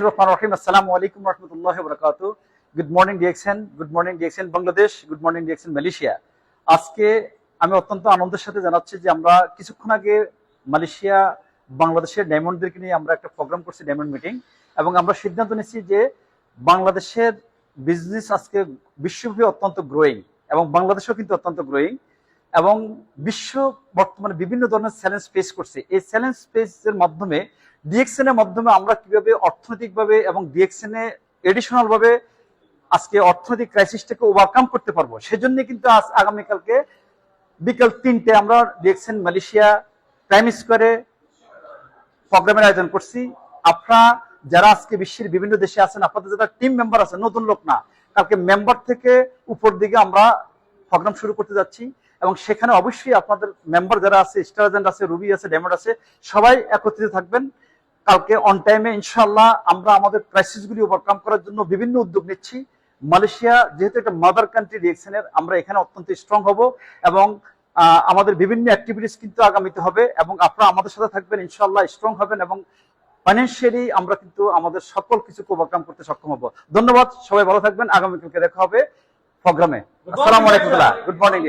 আসসালামু আলাইকুম রহমতুল্লাহ বরকাত। Good morning DXN, good morning DXN Bangladesh, good morning DXN Malaysia. আজকে আমি অত্যন্ত আনন্দের সাথে জানাচ্ছি যে আমরা কিছুক্ষণ আগে মালয়েশিয়া বাংলাদেশের ডায়মন্ডদেরকে নিয়ে আমরা একটা প্রোগ্রাম করছি, ডায়মন্ড মিটিং, এবং আমরা সিদ্ধান্ত নিচ্ছি যে বাংলাদেশের বিজনেস আজকে বিশ্বব্যাপী অত্যন্ত গ্রোয়িং এবং বাংলাদেশেও কিন্তু অত্যন্ত গ্রোয়িং, এবং বিশ্ব বর্তমানে বিভিন্ন ধরনের চ্যালেঞ্জ ফেস করছে। এই চ্যালেঞ্জ ফেসের মাধ্যমে ডিএক্সএন এর মাধ্যমে আমরা কিভাবে অর্থনৈতিকভাবে এবং ডিএক্সএন এ এডিশনাল ভাবে আজকে অর্থনৈতিক ক্রাইসিসটাকে ওভারকাম করতে পারবো, সেজন্য কিন্তু আজ আগামীকালকে বিকাল 3টে আমরা ডিএক্সএন মালয়েশিয়া প্রাইম স্কোয়ারে প্রোগ্রামের আয়োজন করছি। আপনারা যারা আজকে বিশ্বের বিভিন্ন দেশে আছেন, আপনাদের যারা টিম মেম্বার আছেন, নতুন লোক না, কালকে মেম্বার থেকে উপর দিকে আমরা প্রোগ্রাম শুরু করতে যাচ্ছি, এবং সেখানে অবশ্যই আপনাদের মেম্বার যারা আছে, স্টার এজেন্ট আছে, রুবি আছে, ডায়মন্ড আছে, সবাই একত্রিত থাকবেন। কালকে অন টাইমে ইনশাআল্লাহ আমরা আমাদের ক্রাইসিসগুলি ওভারকাম করার জন্য বিভিন্ন উদ্যোগ নিচ্ছি। মালয়েশিয়া যেহেতু একটা মাদার কান্ট্রি ডিএক্সএন এর, আমরা এখানে অত্যন্ত স্ট্রং হব, এবং আমাদের বিভিন্ন অ্যাক্টিভিটিস কিন্তু আগামীতে হবে, এবং আপনারা আমাদের সাথে থাকবেন, ইনশাআল্লাহ স্ট্রং হবেন, এবং ফাইন্যান্সিয়ালি আমরা কিন্তু আমাদের সকল কিছুকে ওভারকাম করতে সক্ষম হব। ধন্যবাদ, সবাই ভালো থাকবেন। আগামীকালকে দেখা হবে প্রোগ্রামে। আসসালামু আলাইকুম, গুড মর্নিং।